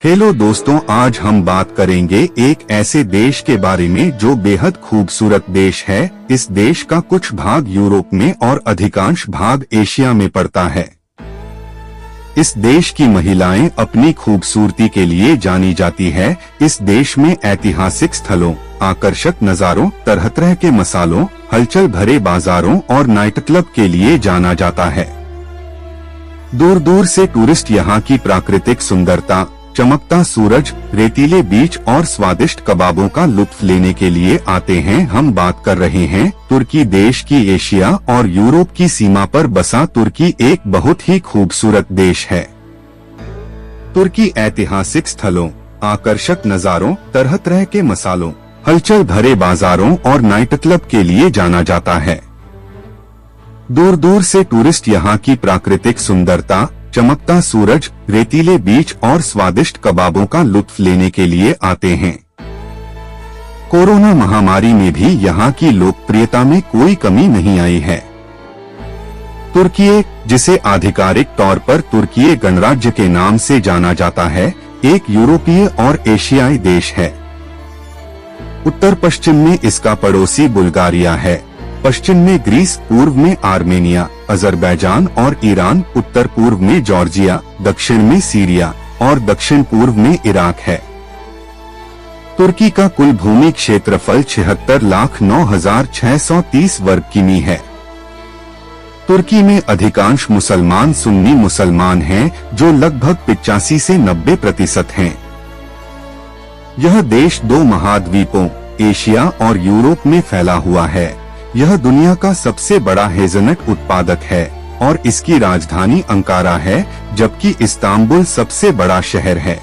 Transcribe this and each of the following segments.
Hello दोस्तों, आज हम बात करेंगे एक ऐसे देश के बारे में जो बेहद खूबसूरत देश है। इस देश का कुछ भाग यूरोप में और अधिकांश भाग एशिया में पड़ता है। इस देश की महिलाएं अपनी खूबसूरती के लिए जानी जाती है। इस देश में ऐतिहासिक स्थलों, आकर्षक नज़ारों, तरह तरह के मसालों, हलचल भरे बाजारों और नाइट क्लब के लिए जाना जाता है। दूर दूर से टूरिस्ट यहाँ की प्राकृतिक सुंदरता, चमकता सूरज, रेतीले बीच और स्वादिष्ट कबाबों का लुत्फ लेने के लिए आते हैं। हम बात कर रहे हैं तुर्की देश की। एशिया और यूरोप की सीमा पर बसा तुर्की एक बहुत ही खूबसूरत देश है। तुर्की ऐतिहासिक स्थलों, आकर्षक नज़ारों, तरह तरह के मसालों, हलचल भरे बाजारों और नाइट क्लब के लिए जाना जाता है। दूर दूर से टूरिस्ट यहाँ की प्राकृतिक सुंदरता, चमकता सूरज, रेतीले बीच और स्वादिष्ट कबाबों का लुत्फ लेने के लिए आते हैं। कोरोना महामारी में भी यहाँ की लोकप्रियता में कोई कमी नहीं आई है। तुर्की, जिसे आधिकारिक तौर पर तुर्की गणराज्य के नाम से जाना जाता है, एक यूरोपीय और एशियाई देश है। उत्तर पश्चिम में इसका पड़ोसी बुल्गारिया है, पश्चिम में ग्रीस, पूर्व में आर्मेनिया, अजरबैजान और ईरान, उत्तर पूर्व में जॉर्जिया, दक्षिण में सीरिया और दक्षिण पूर्व में इराक है। तुर्की का कुल भूमि क्षेत्रफल 76,09,630 वर्ग किमी है। तुर्की में अधिकांश मुसलमान सुन्नी मुसलमान हैं, जो लगभग 85 से 90% हैं। यह देश 2 महाद्वीपों, एशिया और यूरोप में फैला हुआ है। यह दुनिया का सबसे बड़ा हेज़लनट उत्पादक है और इसकी राजधानी अंकारा है, जबकि इस्तांबुल सबसे बड़ा शहर है।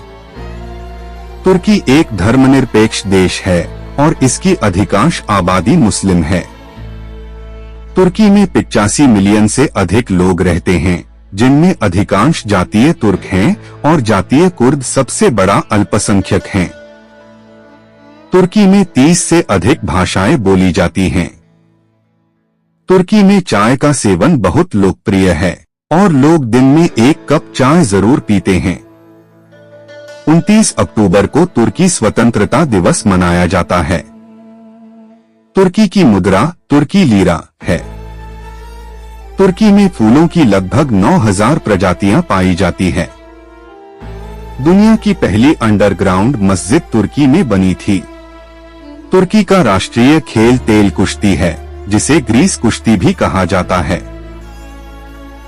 तुर्की एक धर्मनिरपेक्ष देश है और इसकी अधिकांश आबादी मुस्लिम है। तुर्की में 85 मिलियन से अधिक लोग रहते हैं, जिनमें अधिकांश जातीय तुर्क हैं और जातीय कुर्द सबसे बड़ा अल्पसंख्यक हैं। तुर्की में 30 से अधिक भाषाएं बोली जाती हैं। तुर्की में चाय का सेवन बहुत लोकप्रिय है और लोग दिन में 1 कप चाय जरूर पीते हैं। 29 अक्टूबर को तुर्की स्वतंत्रता दिवस मनाया जाता है। तुर्की की मुद्रा तुर्की लीरा है। तुर्की में फूलों की लगभग 9,000 प्रजातियां पाई जाती है। दुनिया की पहली अंडरग्राउंड मस्जिद तुर्की में बनी थी। तुर्की का राष्ट्रीय खेल तेल कुश्ती है, जिसे ग्रीस कुश्ती भी कहा जाता है।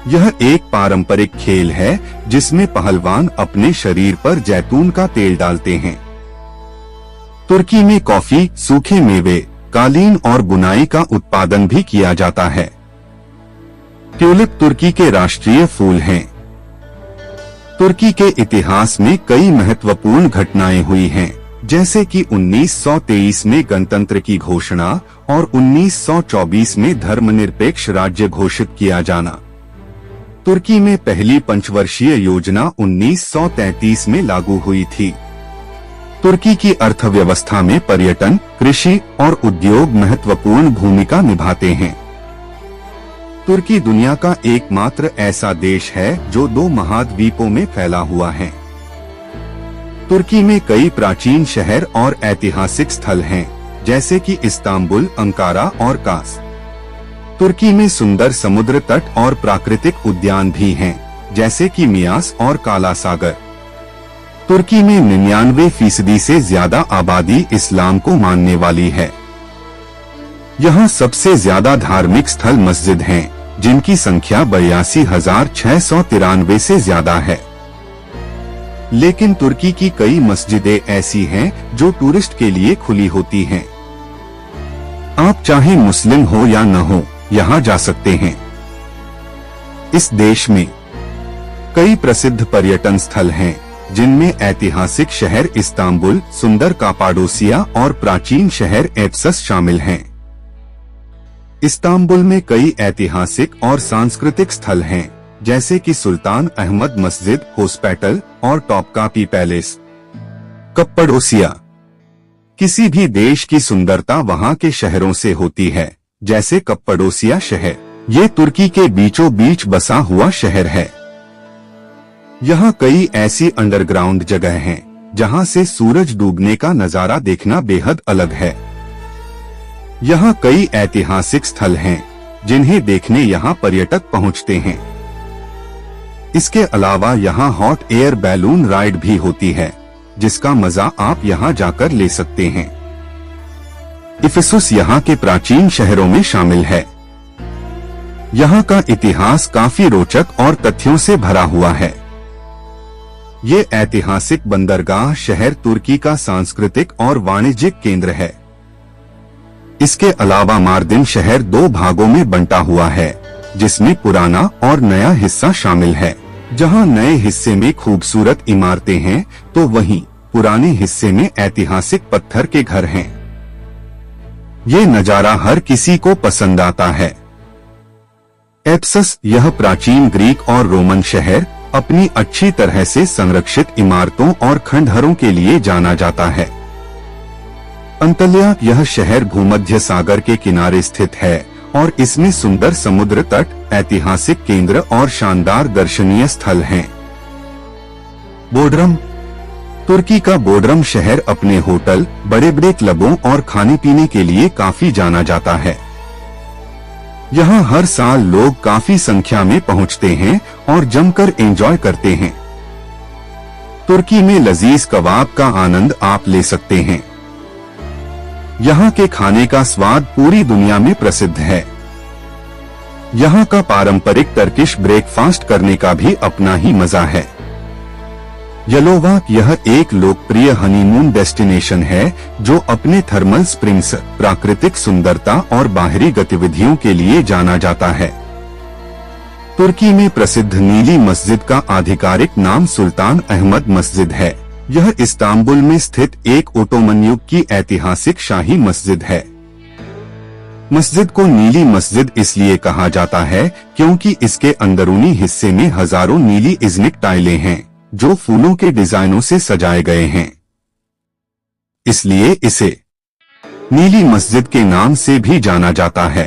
यह एक पारंपरिक खेल है जिसमें पहलवान अपने शरीर पर जैतून का तेल डालते हैं। तुर्की में कॉफी, सूखे मेवे, कालीन और बुनाई का उत्पादन भी किया जाता है। ट्यूलिप तुर्की के राष्ट्रीय फूल हैं। तुर्की के इतिहास में कई महत्वपूर्ण घटनाएं हुई हैं, जैसे कि 1923 में गणतंत्र की घोषणा और 1924 में धर्मनिरपेक्ष राज्य घोषित किया जाना। तुर्की में पहली पंचवर्षीय योजना 1933 में लागू हुई थी। तुर्की की अर्थव्यवस्था में पर्यटन, कृषि और उद्योग महत्वपूर्ण भूमिका निभाते हैं। तुर्की दुनिया का एकमात्र ऐसा देश है जो 2 महाद्वीपों में फैला हुआ है। तुर्की में कई प्राचीन शहर और ऐतिहासिक स्थल हैं, जैसे कि इस्तांबुल, अंकारा और कास। तुर्की में सुंदर समुद्र तट और प्राकृतिक उद्यान भी हैं, जैसे कि मियास और काला सागर। तुर्की में 99% से ज्यादा आबादी इस्लाम को मानने वाली है। यहाँ सबसे ज्यादा धार्मिक स्थल मस्जिद हैं, जिनकी संख्या 82,693 से ज्यादा है। लेकिन तुर्की की कई मस्जिदें ऐसी हैं जो टूरिस्ट के लिए खुली होती हैं। आप चाहे मुस्लिम हो या न हो, यहाँ जा सकते हैं। इस देश में कई प्रसिद्ध पर्यटन स्थल हैं, जिनमें ऐतिहासिक शहर इस्तांबुल, सुंदर कापाडोसिया और प्राचीन शहर एफेसस शामिल हैं। इस्तांबुल में कई ऐतिहासिक और सांस्कृतिक स्थल हैं, जैसे कि सुल्तान अहमद मस्जिद, हॉस्पिटल और टॉपकापी पैलेस। कप्पाडोसिया, किसी भी देश की सुंदरता वहाँ के शहरों से होती है, जैसे कप्पाडोसिया शहर। ये तुर्की के बीचों बीच बसा हुआ शहर है। यहाँ कई ऐसी अंडरग्राउंड जगह हैं जहाँ से सूरज डूबने का नजारा देखना बेहद अलग है। यहाँ कई ऐतिहासिक स्थल हैं जिन्हें देखने यहाँ पर्यटक पहुँचते हैं। इसके अलावा यहाँ हॉट एयर बैलून राइड भी होती है जिसका मजा आप यहाँ जाकर ले सकते हैं। इफिसुस यहाँ के प्राचीन शहरों में शामिल है। यहाँ का इतिहास काफी रोचक और तथ्यों से भरा हुआ है। ये ऐतिहासिक बंदरगाह शहर तुर्की का सांस्कृतिक और वाणिज्यिक केंद्र है। इसके अलावा मार्दिन शहर 2 भागों में बंटा हुआ है जिसमें पुराना और नया हिस्सा शामिल है। जहां नए हिस्से में खूबसूरत इमारतें हैं तो वहीं पुराने हिस्से में ऐतिहासिक पत्थर के घर हैं। ये नजारा हर किसी को पसंद आता है। एप्सस यह प्राचीन ग्रीक और रोमन शहर अपनी अच्छी तरह से संरक्षित इमारतों और खंडहरों के लिए जाना जाता है। अंतल्या यह शहर भूमध्य सागर के किनारे स्थित है और इसमें सुंदर समुद्र तट, ऐतिहासिक केंद्र और शानदार दर्शनीय स्थल हैं। बोड्रम तुर्की का बोड्रम शहर अपने होटल, बड़े बड़े क्लबों और खाने पीने के लिए काफी जाना जाता है। यहाँ हर साल लोग काफी संख्या में पहुँचते हैं और जमकर एंजॉय करते हैं। तुर्की में लजीज कबाब का आनंद आप ले सकते हैं। यहाँ के खाने का स्वाद पूरी दुनिया में प्रसिद्ध है। यहाँ का पारंपरिक टर्किश ब्रेकफास्ट करने का भी अपना ही मजा है। यलोवा यह एक लोकप्रिय हनीमून डेस्टिनेशन है जो अपने थर्मल स्प्रिंग्स, प्राकृतिक सुंदरता और बाहरी गतिविधियों के लिए जाना जाता है। तुर्की में प्रसिद्ध नीली मस्जिद का आधिकारिक नाम सुल्तान अहमद मस्जिद है। यह इस्तांबुल में स्थित एक ओटोमन युग की ऐतिहासिक शाही मस्जिद है। मस्जिद को नीली मस्जिद इसलिए कहा जाता है क्योंकि इसके अंदरूनी हिस्से में हजारों नीली इज़्निक टाइलें हैं जो फूलों के डिजाइनों से सजाए गए हैं। इसलिए इसे नीली मस्जिद के नाम से भी जाना जाता है।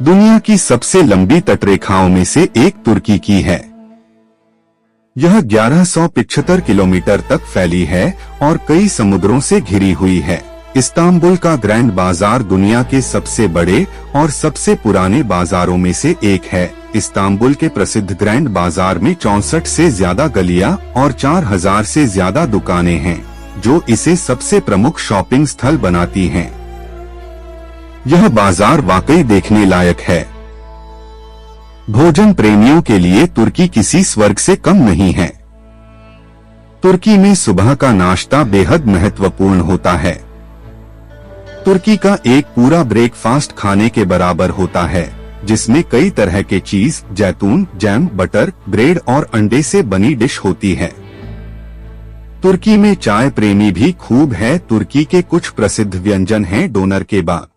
दुनिया की सबसे लंबी तटरेखाओं में से एक तुर्की की है। यह 1175 किलोमीटर तक फैली है और कई समुद्रों से घिरी हुई है। इस्तांबुल का ग्रैंड बाजार दुनिया के सबसे बड़े और सबसे पुराने बाजारों में से एक है। इस्तांबुल के प्रसिद्ध ग्रैंड बाजार में 64 से ज्यादा गलियां और 4000 से ज्यादा दुकानें हैं, जो इसे सबसे प्रमुख शॉपिंग स्थल बनाती हैं। यह बाजार वाकई देखने लायक है। भोजन प्रेमियों के लिए तुर्की किसी स्वर्ग से कम नहीं है। तुर्की में सुबह का नाश्ता बेहद महत्वपूर्ण होता है। तुर्की का एक पूरा ब्रेकफास्ट खाने के बराबर होता है, जिसमें कई तरह के चीज, जैतून, जैम, बटर, ब्रेड और अंडे से बनी डिश होती है। तुर्की में चाय प्रेमी भी खूब है। तुर्की के कुछ प्रसिद्ध व्यंजन हैं डोनर केबाब।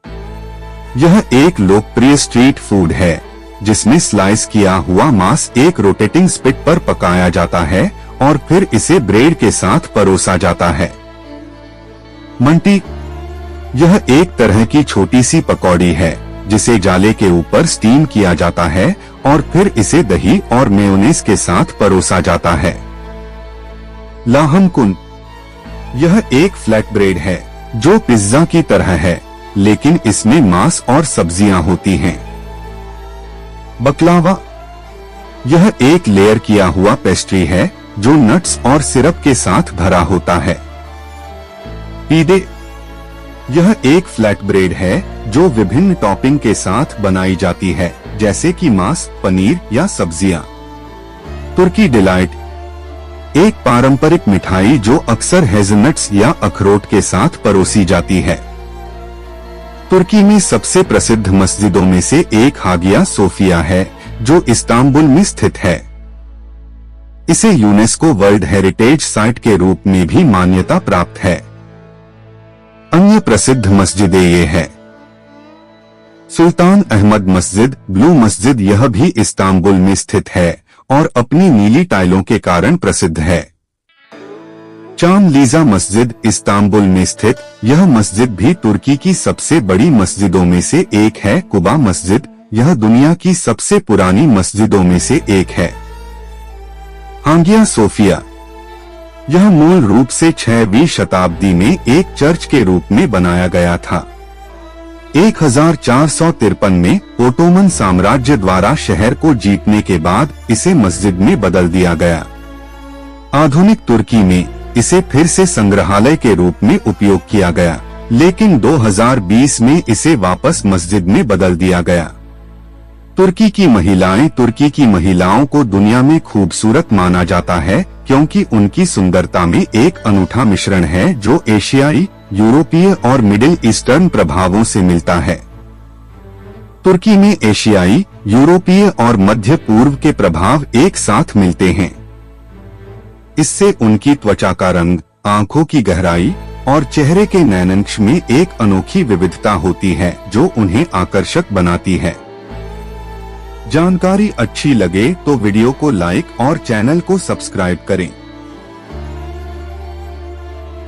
यह एक लोकप्रिय स्ट्रीट फूड है जिसमें स्लाइस किया हुआ मांस एक रोटेटिंग स्पिट पर पकाया जाता है और फिर इसे ब्रेड के साथ परोसा जाता है। मंटी यह एक तरह की छोटी सी पकौड़ी है जिसे जाले के ऊपर स्टीम किया जाता है और फिर इसे दही और मेयोनेज के साथ परोसा जाता है। लाहमकुन यह एक फ्लैट ब्रेड है जो पिज्जा की तरह है, लेकिन इसमें मांस और सब्जियां होती हैं। बकलावा यह एक लेयर किया हुआ पेस्ट्री है जो नट्स और सिरप के साथ भरा होता है। पीदे यह एक फ्लैट ब्रेड है जो विभिन्न टॉपिंग के साथ बनाई जाती है, जैसे कि मांस, पनीर या सब्जियां। तुर्की डिलाइट एक पारंपरिक मिठाई जो अक्सर हेज़लनट्स या अखरोट के साथ परोसी जाती है। तुर्की में सबसे प्रसिद्ध मस्जिदों में से एक हागिया सोफिया है जो इस्तांबुल में स्थित है। इसे यूनेस्को वर्ल्ड हेरिटेज साइट के रूप में भी मान्यता प्राप्त है। अन्य प्रसिद्ध मस्जिदें ये हैं। सुल्तान अहमद मस्जिद, ब्लू मस्जिद, यह भी इस्तांबुल में स्थित है और अपनी नीली टाइलों के कारण प्रसिद्ध है। चामलीजा मस्जिद इस्तांबुल में स्थित यह मस्जिद भी तुर्की की सबसे बड़ी मस्जिदों में से एक है। कुबा मस्जिद यह दुनिया की सबसे पुरानी मस्जिदों में से एक है। Hagia Sophia. यह मूल रूप से 6वीं शताब्दी में एक चर्च के रूप में बनाया गया था। 1453 में ओटोमन साम्राज्य द्वारा शहर को जीतने के बाद इसे मस्जिद में बदल दिया गया। आधुनिक तुर्की में इसे फिर से संग्रहालय के रूप में उपयोग किया गया, लेकिन 2020 में इसे वापस मस्जिद में बदल दिया गया। तुर्की की महिलाओं को दुनिया में खूबसूरत माना जाता है क्योंकि उनकी सुंदरता में एक अनूठा मिश्रण है जो एशियाई, यूरोपीय और मिडिल ईस्टर्न प्रभावों से मिलता है। तुर्की में एशियाई, यूरोपीय और मध्य पूर्व के प्रभाव एक साथ मिलते हैं। इससे उनकी त्वचा का रंग, आंखों की गहराई और चेहरे के नैनांश में एक अनोखी विविधता होती है जो उन्हें आकर्षक बनाती है। जानकारी अच्छी लगे तो वीडियो को लाइक और चैनल को सब्सक्राइब करें।